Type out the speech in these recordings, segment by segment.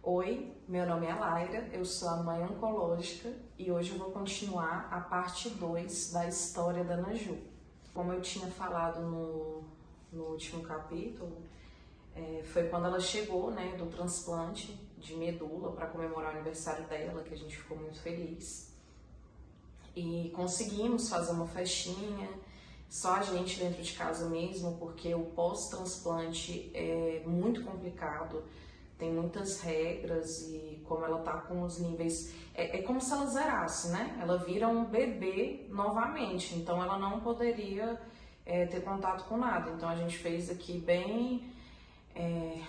Oi, meu nome é Laira, eu sou a mãe oncológica e hoje eu vou continuar a parte 2 da história da Naju. Como eu tinha falado no último capítulo, foi quando ela chegou, né, do transplante de medula para comemorar o aniversário dela, que a gente ficou muito feliz. E conseguimos fazer uma festinha, só a gente dentro de casa mesmo, porque o pós-transplante é muito complicado, tem muitas regras e como ela tá com os níveis, é como se ela zerasse, né? Ela vira um bebê novamente, então ela não poderia ter contato com nada. Então a gente fez aqui bem,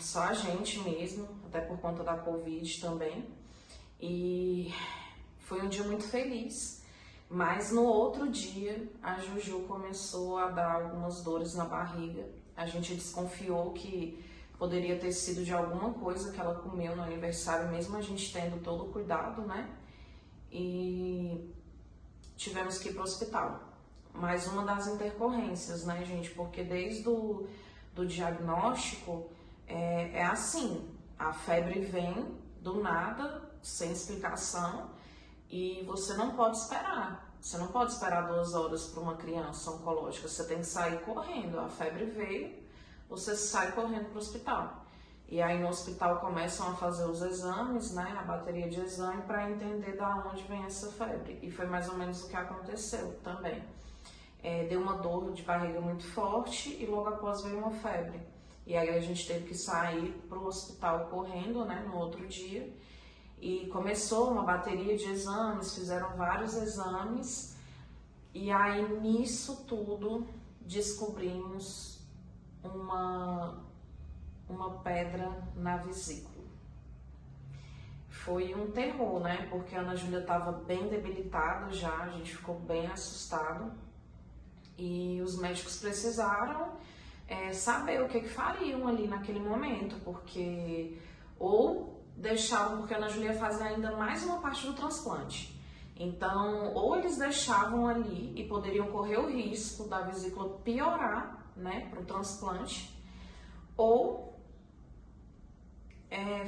só a gente mesmo, até por conta da Covid também. E foi um dia muito feliz. Mas no outro dia, a Juju começou a dar algumas dores na barriga. A gente desconfiou que poderia ter sido de alguma coisa que ela comeu no aniversário, mesmo a gente tendo todo o cuidado, né? E tivemos que ir para o hospital. Mais uma das intercorrências, né, gente? Porque desde do diagnóstico é assim, a febre vem do nada, sem explicação, e você não pode esperar. Você não pode esperar 2 horas para uma criança oncológica. Você tem que sair correndo. A febre veio, você sai correndo para o hospital. E aí no hospital começam a fazer os exames, né, a bateria de exame, para entender da onde vem essa febre. E foi mais ou menos o que aconteceu também. Deu uma dor de barriga muito forte e logo após veio uma febre. E aí a gente teve que sair para o hospital correndo, né, no outro dia. E começou uma bateria de exames, fizeram vários exames, e aí nisso tudo descobrimos uma pedra na vesícula. Foi um terror, né? Porque a Ana Júlia estava bem debilitada já, a gente ficou bem assustado. E os médicos precisaram saber o que fariam ali naquele momento, porque ou deixavam, porque a Ana Júlia ia fazer ainda mais uma parte do transplante. Então, ou eles deixavam ali e poderiam correr o risco da vesícula piorar, né, para o transplante, ou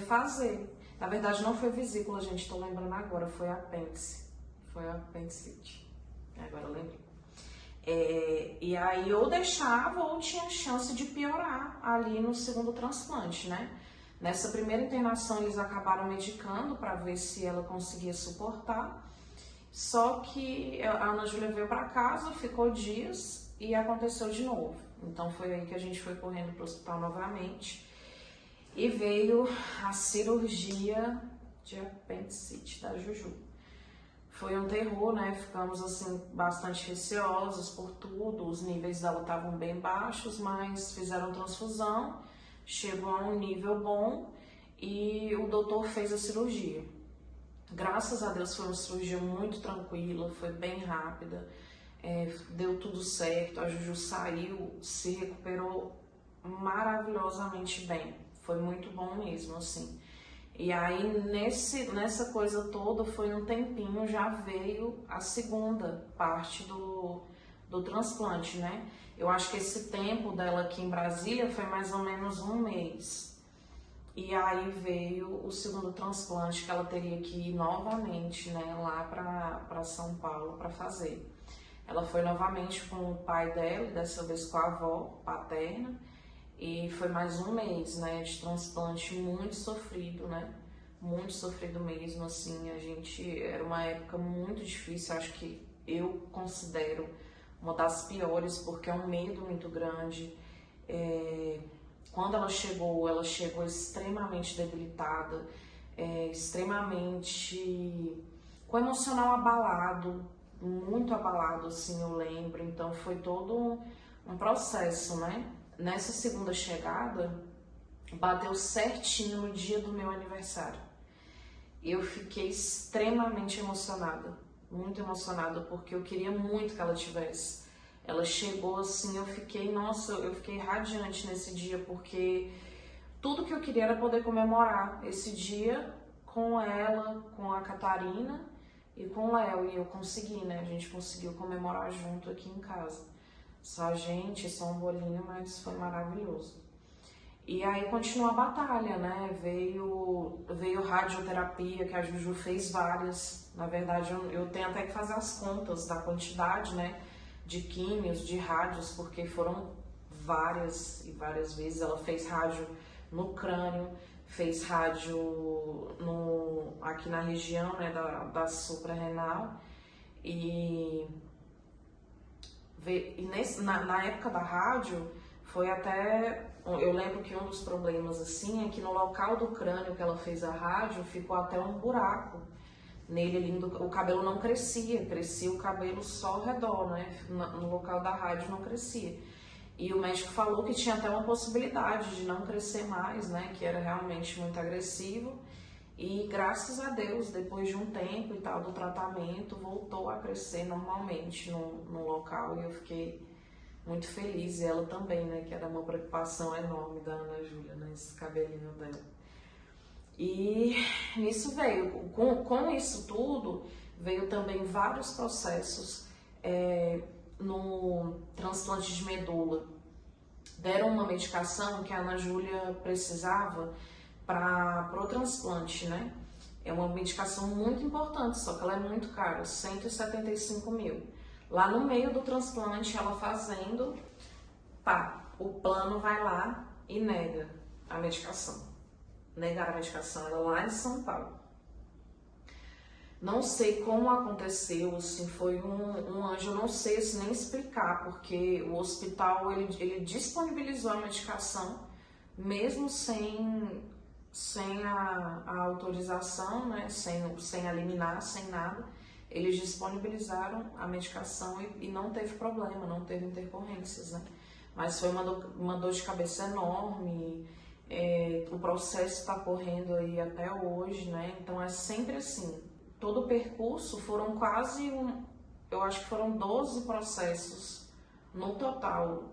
fazer. Na verdade, não foi vesícula, gente, estou lembrando agora, foi apêndice. Foi apendicite. Agora eu lembrei. E aí, ou deixava ou tinha chance de piorar ali no segundo transplante, né? Nessa primeira internação, eles acabaram medicando para ver se ela conseguia suportar. Só que a Ana Júlia veio para casa, ficou dias e aconteceu de novo. Então foi aí que a gente foi correndo para o hospital novamente e veio a cirurgia de apendicite da Juju. Foi um terror, né? Ficamos assim bastante receosos por tudo. Os níveis dela estavam bem baixos, mas fizeram transfusão. Chegou a um nível bom e o doutor fez a cirurgia. Graças a Deus foi uma cirurgia muito tranquila, foi bem rápida, deu tudo certo, a Juju saiu, se recuperou maravilhosamente bem, foi muito bom mesmo, assim. E aí nessa coisa toda foi um tempinho, já veio a segunda parte do transplante, né? Eu acho que esse tempo dela aqui em Brasília foi mais ou menos 1 mês. E aí veio o segundo transplante que ela teria que ir novamente, né, lá para São Paulo para fazer. Ela foi novamente com o pai dela, dessa vez com a avó paterna, e foi mais 1 mês, né, de transplante muito sofrido, né? Muito sofrido mesmo, assim, era uma época muito difícil, acho que eu considero uma das piores, porque é um medo muito grande. Quando ela chegou extremamente debilitada, extremamente com o emocional abalado, muito abalado, assim, eu lembro. Então foi todo um processo, né? Nessa segunda chegada, bateu certinho no dia do meu aniversário. Eu fiquei extremamente emocionada, muito emocionada, porque eu queria muito que ela tivesse. Ela chegou assim, eu fiquei radiante nesse dia, porque tudo que eu queria era poder comemorar esse dia com ela, com a Catarina e com o Léo, e eu consegui, né? A gente conseguiu comemorar junto aqui em casa. Só a gente, só um bolinho, mas foi maravilhoso. E aí continuou a batalha, né? Veio radioterapia, que a Juju fez várias. Na verdade, eu tenho até que fazer as contas da quantidade, né, de químios, de rádios, porque foram várias e várias vezes. Ela fez rádio no crânio, fez rádio aqui na região, né, da suprarrenal. E na época da rádio, foi até... Eu lembro que um dos problemas, assim, é que no local do crânio que ela fez a rádio, ficou até um buraco nele ali, o cabelo não crescia o cabelo só ao redor, né? No local da rádio não crescia. E o médico falou que tinha até uma possibilidade de não crescer mais, né? Que era realmente muito agressivo. E graças a Deus, depois de um tempo e tal do tratamento, voltou a crescer normalmente no local, e eu fiquei muito feliz, e ela também, né, que era uma preocupação enorme da Ana Júlia, né, esse cabelinho dela. E nisso veio, com isso tudo, veio também vários processos no transplante de medula. Deram uma medicação que a Ana Júlia precisava para o transplante, né? É uma medicação muito importante, só que ela é muito cara, 175 mil. Lá no meio do transplante, ela fazendo, pá, o plano vai lá e nega a medicação. Negar a medicação, ela lá em São Paulo. Não sei como aconteceu, assim, foi um anjo, eu não sei assim, nem explicar, porque o hospital, ele disponibilizou a medicação, mesmo sem a autorização, né, sem a liminar, sem nada. Eles disponibilizaram a medicação e não teve problema, não teve intercorrências, né? Mas foi uma dor de cabeça enorme, o processo está correndo aí até hoje, né? Então é sempre assim, todo o percurso foram eu acho que foram 12 processos no total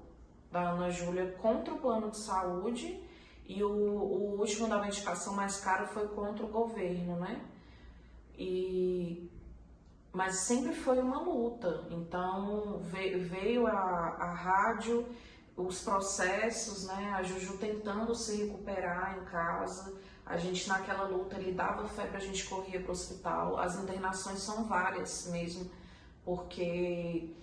da Ana Júlia contra o plano de saúde, e o último da medicação mais cara foi contra o governo, né? Mas sempre foi uma luta, então veio a rádio, os processos, né, a Juju tentando se recuperar em casa, a gente naquela luta, ele dava febre, a gente corria para o hospital, as internações são várias mesmo, porque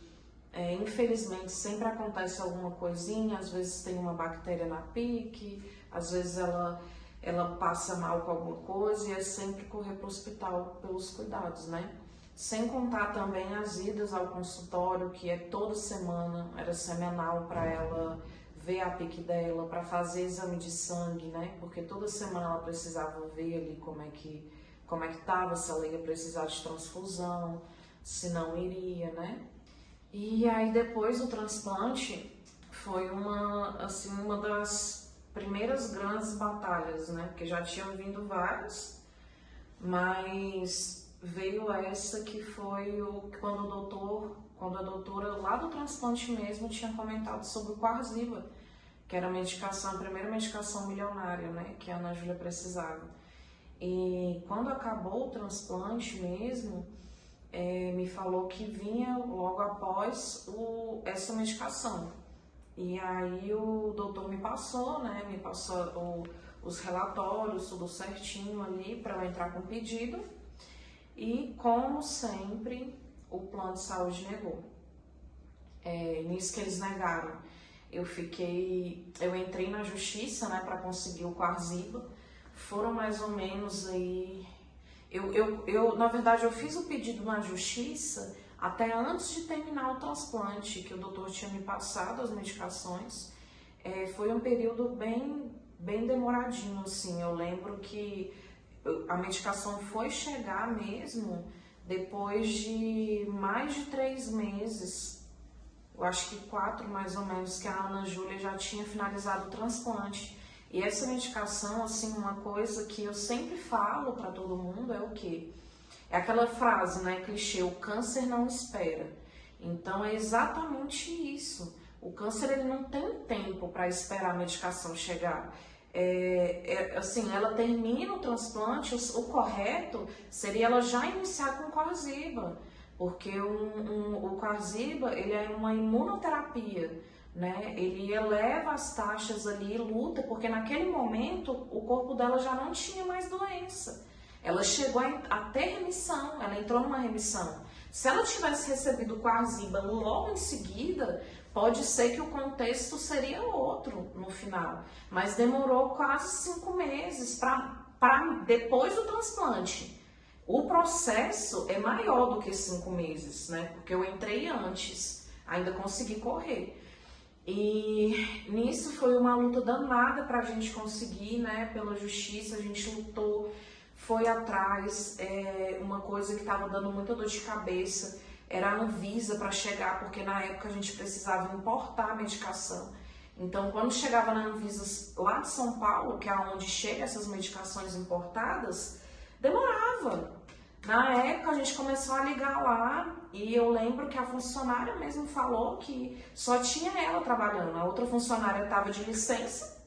infelizmente sempre acontece alguma coisinha, às vezes tem uma bactéria na pique, às vezes ela passa mal com alguma coisa, e é sempre correr para o hospital pelos cuidados, né? Sem contar também as idas ao consultório, que é toda semana, era semanal para ela ver a pique dela, para fazer exame de sangue, né? Porque toda semana ela precisava ver ali como é que estava, se ela ia precisar de transfusão, se não iria, né? E aí depois do transplante foi uma das primeiras grandes batalhas, né? Porque já tinham vindo várias, mas veio essa que foi quando a doutora lá do transplante mesmo tinha comentado sobre o Qarziba, que era a primeira medicação milionária, né, que a Ana Júlia precisava. E quando acabou o transplante mesmo, me falou que vinha logo após essa medicação. E aí o doutor me passou, né, os relatórios, tudo certinho ali para eu entrar com o pedido. E, como sempre, o plano de saúde negou. Nisso que eles negaram, eu entrei na justiça, né, para conseguir o Qarziba. Foram mais ou menos aí... na verdade, eu fiz o pedido na justiça até antes de terminar o transplante, que o doutor tinha me passado as medicações. Foi um período bem demoradinho, assim. Eu lembro que a medicação foi chegar mesmo depois de mais de 3 meses, eu acho que 4 mais ou menos, que a Ana Júlia já tinha finalizado o transplante. E essa medicação, assim, uma coisa que eu sempre falo para todo mundo é o quê? É aquela frase, né, clichê, o câncer não espera. Então é exatamente isso. O câncer, ele não tem tempo para esperar a medicação chegar. Assim, ela termina o transplante, o correto seria ela já iniciar com o Qarziba, porque o Qarziba, ele é uma imunoterapia, né? Ele eleva as taxas ali, luta, porque naquele momento o corpo dela já não tinha mais doença. Ela chegou a ter remissão, ela entrou numa remissão. Se ela tivesse recebido o Quarziba logo em seguida, pode ser que o contexto seria outro no final. Mas demorou quase 5 meses para depois do transplante. O processo é maior do que 5 meses, né? Porque eu entrei antes, ainda consegui correr. E nisso foi uma luta danada para a gente conseguir, né? Pela justiça, a gente lutou, foi atrás. Uma coisa que estava dando muita dor de cabeça era a Anvisa para chegar, porque na época a gente precisava importar a medicação. Então, quando chegava na Anvisa lá de São Paulo, que é onde chegam essas medicações importadas, demorava. Na época a gente começou a ligar lá e eu lembro que a funcionária mesmo falou que só tinha ela trabalhando, a outra funcionária estava de licença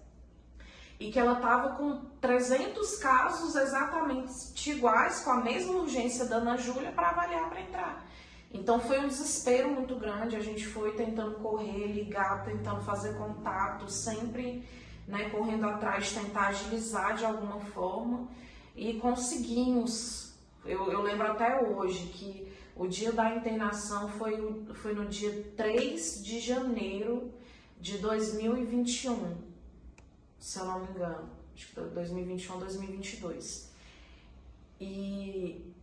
e que ela estava com 300 casos exatamente iguais, com a mesma urgência da Ana Júlia para avaliar para entrar. Então foi um desespero muito grande, a gente foi tentando correr, ligar, tentando fazer contato, sempre, né, correndo atrás, tentar agilizar de alguma forma e conseguimos. Eu lembro até hoje que o dia da internação foi no dia 3 de janeiro de 2021, se eu não me engano, acho que 2021, 2022. E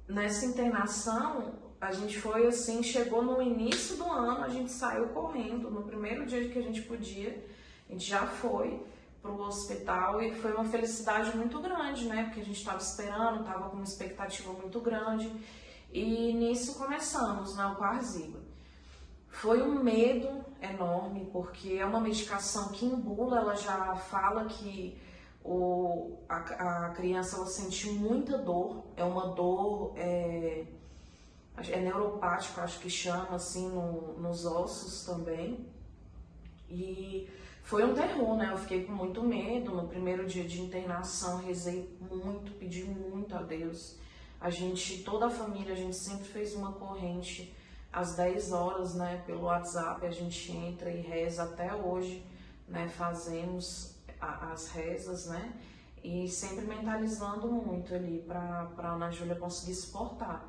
nessa internação, a gente foi assim, chegou no início do ano, a gente saiu correndo, no primeiro dia que a gente podia, a gente já foi para o hospital e foi uma felicidade muito grande, né? Porque a gente estava esperando, estava com uma expectativa muito grande e nisso começamos, né? O Quarziba. Foi um medo enorme, porque é uma medicação que em bula ela já fala que a criança ela sente muita dor, é uma dor neuropática, acho que chama assim, nos ossos também. E foi um terror, né? Eu fiquei com muito medo. No primeiro dia de internação, rezei muito, pedi muito a Deus. Toda a família, a gente sempre fez uma corrente às 10 horas, né? Pelo WhatsApp, a gente entra e reza até hoje, né? Fazemos as rezas, né? E sempre mentalizando muito ali para a Ana Júlia conseguir suportar.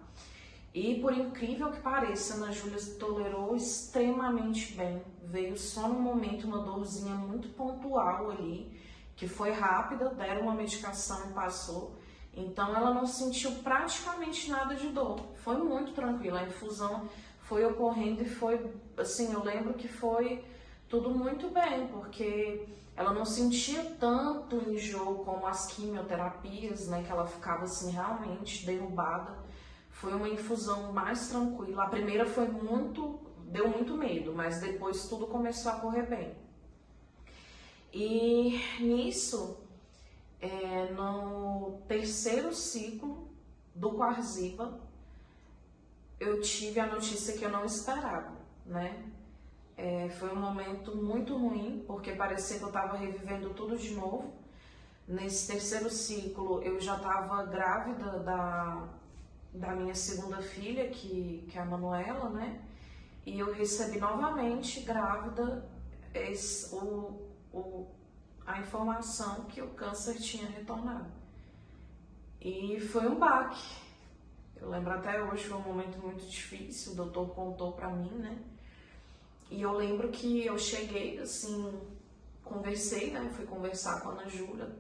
E por incrível que pareça, a Ana Júlia tolerou extremamente bem. Veio só no momento uma dorzinha muito pontual ali, que foi rápida, deram uma medicação e passou. Então ela não sentiu praticamente nada de dor. Foi muito tranquila. A infusão foi ocorrendo e foi, assim, eu lembro que foi tudo muito bem, porque ela não sentia tanto enjoo como as quimioterapias, né, que ela ficava assim realmente derrubada. Foi uma infusão mais tranquila. A primeira deu muito medo, mas depois tudo começou a correr bem. E nisso, no terceiro ciclo do Quarziba, eu tive a notícia que eu não esperava, né? Foi um momento muito ruim, porque parecia que eu estava revivendo tudo de novo. Nesse terceiro ciclo, eu já estava grávida da minha segunda filha, que é a Manuela, né? E eu recebi novamente, grávida, a informação que o câncer tinha retornado. E foi um baque. Eu lembro até hoje, foi um momento muito difícil, o doutor contou pra mim, né? E eu lembro que eu cheguei, assim, conversei, né? Fui conversar com a Ana Júlia.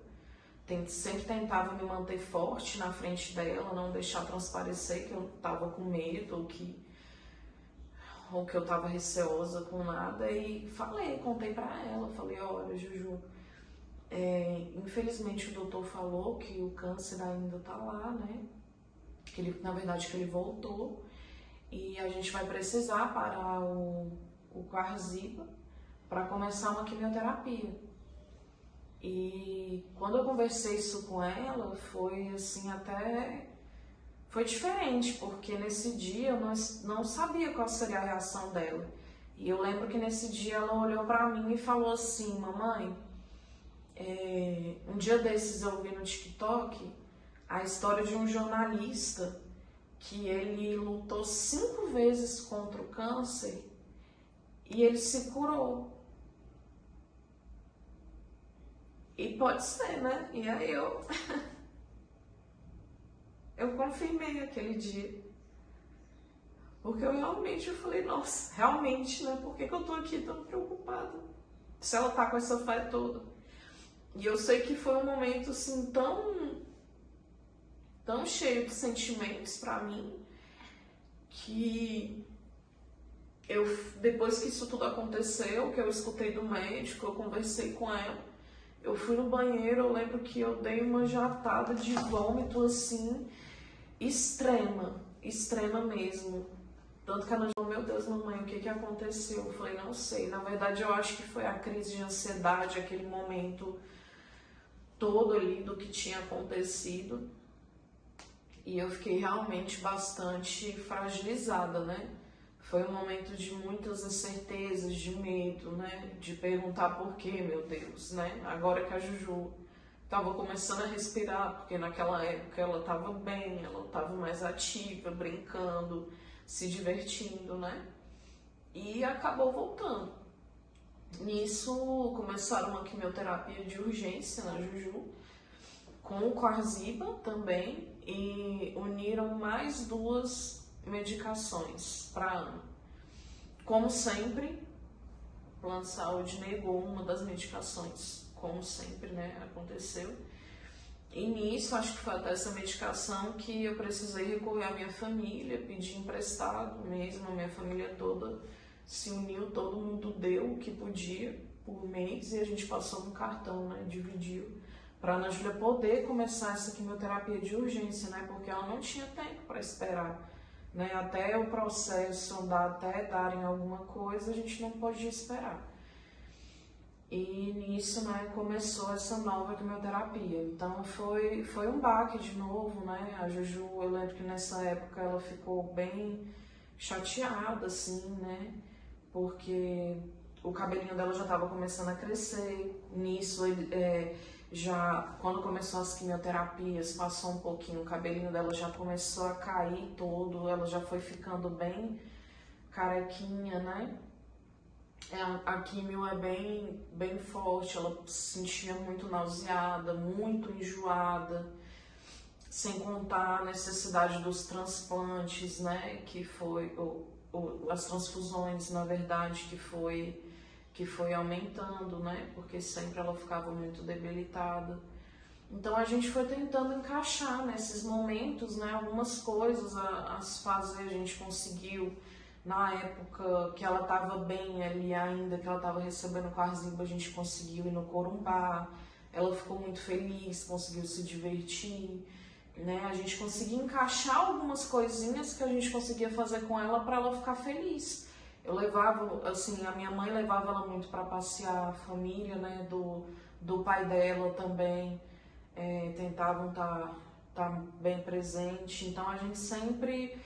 Sempre tentava me manter forte na frente dela, não deixar transparecer que eu tava com medo ou que eu tava receosa com nada. E contei pra ela, falei, olha, Juju, infelizmente o doutor falou que o câncer ainda tá lá, né? Que ele, na verdade, que ele voltou e a gente vai precisar parar o Quarziba para começar uma quimioterapia. E quando eu conversei isso com ela, foi assim, foi diferente, porque nesse dia eu não sabia qual seria a reação dela. E eu lembro que nesse dia ela olhou pra mim e falou assim, mamãe, um dia desses eu vi no TikTok a história de um jornalista que ele lutou 5 vezes contra o câncer e ele se curou. E pode ser, né? E aí eu eu confirmei aquele dia. Porque eu falei, nossa, realmente, né? Por que eu tô aqui tão preocupada? Se ela tá com essa fé toda. E eu sei que foi um momento, assim, tão cheio de sentimentos pra mim, que depois que isso tudo aconteceu, que eu escutei do médico, eu conversei com ela, eu fui no banheiro, eu lembro que eu dei uma jatada de vômito, assim, extrema mesmo. Tanto que ela falou, meu Deus, mamãe, o que aconteceu? Eu falei, não sei. Na verdade, eu acho que foi a crise de ansiedade, aquele momento todo ali do que tinha acontecido. E eu fiquei realmente bastante fragilizada, né? Foi um momento de muitas incertezas, de medo, né? De perguntar por quê, meu Deus, né? Agora que a Juju estava começando a respirar, porque naquela época ela estava bem, ela estava mais ativa, brincando, se divertindo, né? E acabou voltando. Nisso começaram uma quimioterapia de urgência na Juju, com o Qarziba também, e uniram mais 2 medicações para ano. Como sempre, o plano de saúde negou uma das medicações, como sempre, né, aconteceu. E nisso, acho que foi até essa medicação que eu precisei recorrer à minha família, pedir emprestado mesmo, a minha família toda se uniu, todo mundo deu o que podia por mês e a gente passou no cartão, né, dividiu, para a Ana Júlia poder começar essa quimioterapia de urgência, né, porque ela não tinha tempo para esperar, né, até o processo andar, até darem alguma coisa, a gente não podia esperar. E nisso, né, começou essa nova quimioterapia. Então foi um baque de novo, né? A Juju, eu lembro que nessa época ela ficou bem chateada, assim, né? Porque o cabelinho dela já estava começando a crescer. Nisso, já quando começou as quimioterapias, passou um pouquinho, o cabelinho dela já começou a cair todo, ela já foi ficando bem carequinha, né? A quimio é bem forte, ela se sentia muito nauseada, muito enjoada, sem contar a necessidade dos transplantes, né, que foi, as transfusões, na verdade, que foi aumentando, né, porque sempre ela ficava muito debilitada. Então a gente foi tentando encaixar nesses momentos, né, algumas coisas a se fazer, a gente conseguiu. Na época que ela estava bem ali ainda, que ela estava recebendo o Qarziba, a gente conseguiu ir no Corumbá, ela ficou muito feliz, conseguiu se divertir, né? A gente conseguia encaixar algumas coisinhas que a gente conseguia fazer com ela para ela ficar feliz. Eu levava, assim, a minha mãe levava ela muito para passear, a família, né, do pai dela também, tentavam tá bem presente, então a gente sempre...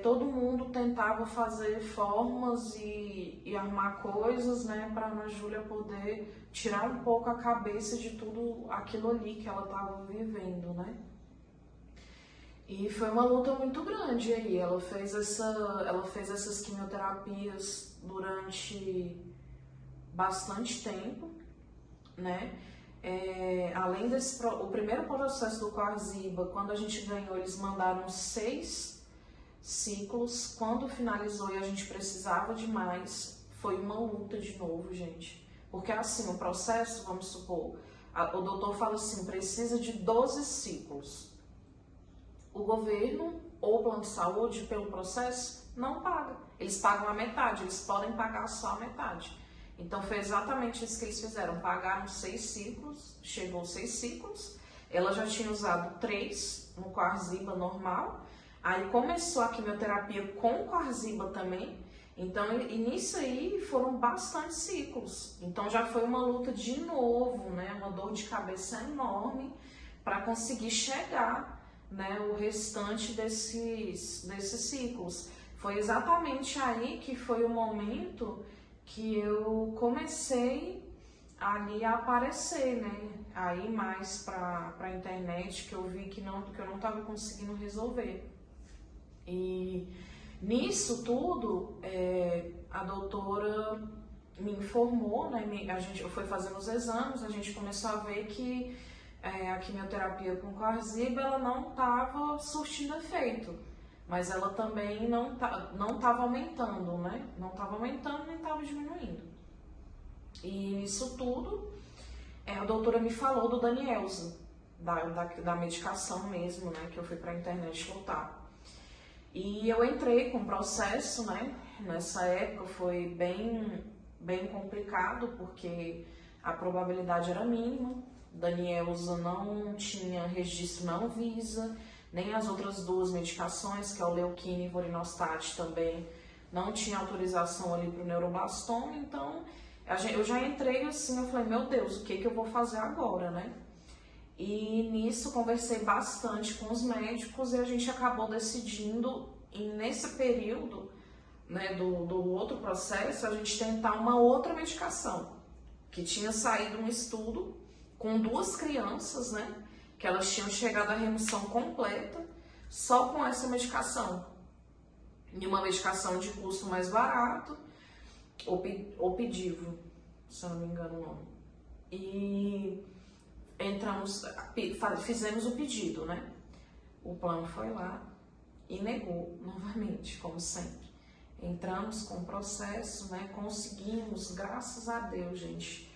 todo mundo tentava fazer formas e armar coisas, né, para Ana Júlia poder tirar um pouco a cabeça de tudo aquilo ali que ela estava vivendo, né. E foi uma luta muito grande aí, ela fez essas quimioterapias durante bastante tempo, né. Além o primeiro processo do Qarziba, quando a gente ganhou, eles mandaram 6 ciclos. Quando finalizou e a gente precisava de mais, foi uma luta de novo, gente. Porque assim, o processo, vamos supor, o doutor fala assim, precisa de 12 ciclos. O governo ou o plano de saúde, pelo processo, não paga. Eles pagam a metade, eles podem pagar só a metade. Então foi exatamente isso que eles fizeram, pagaram 6 ciclos, chegou 6 ciclos, ela já tinha usado 3 no Qarziba normal. Aí começou a quimioterapia com o Qarziba também, então e nisso aí foram bastante ciclos. Então já foi uma luta de novo, né? Uma dor de cabeça enorme para conseguir chegar, né, o restante desses ciclos. Foi exatamente aí que foi o momento que eu comecei ali a aparecer, né? Aí mais para a internet, que eu vi que eu não estava conseguindo resolver. E nisso tudo, a doutora me informou, né, eu fui fazendo os exames, a gente começou a ver que a quimioterapia com Qarziba, ela não estava surtindo efeito, mas ela também não estava aumentando, né? Não estava aumentando nem estava diminuindo. E isso tudo, a doutora me falou do Danielza, da medicação mesmo, né? Que eu fui para a internet voltar. E eu entrei com o processo, né? Nessa época foi bem complicado, porque a probabilidade era mínima. Danielza não tinha registro na Anvisa, nem as outras duas medicações, que é o Leuquina e Vorinostat, também não tinha autorização ali para o neuroblastoma. Então, eu já entrei assim, eu falei, meu Deus, o que eu vou fazer agora, né? E nisso conversei bastante com os médicos e a gente acabou decidindo, nesse período, né, do outro processo, a gente tentar uma outra medicação, que tinha saído um estudo com 2 crianças, né, que elas tinham chegado à remissão completa só com essa medicação. E uma medicação de custo mais barato, Opdivo, se eu não me engano o nome. E fizemos o pedido, né? O plano foi lá e negou novamente, como sempre. Entramos com o processo, né? Conseguimos, graças a Deus, gente.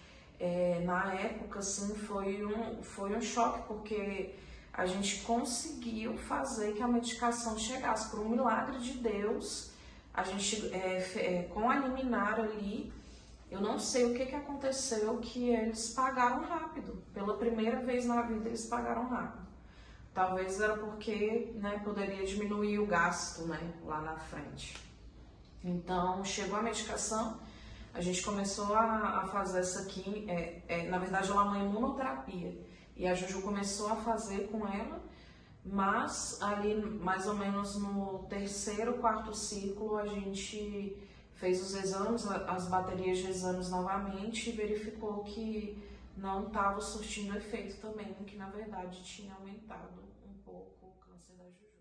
Na época, assim, foi um choque, porque a gente conseguiu fazer que a medicação chegasse. Por um milagre de Deus, a gente, com a liminar ali, eu não sei o que aconteceu, que eles pagaram rápido. Pela primeira vez na vida, eles pagaram rápido. Talvez era porque, né, poderia diminuir o gasto, né, lá na frente. Então, chegou a medicação, a gente começou a fazer essa aqui, na verdade ela é uma imunoterapia, e a Juju começou a fazer com ela, mas ali mais ou menos no 3º, 4º ciclo a gente fez os exames, as baterias de exames novamente e verificou que não estava surtindo efeito também, que na verdade tinha aumentado um pouco o câncer da Juju.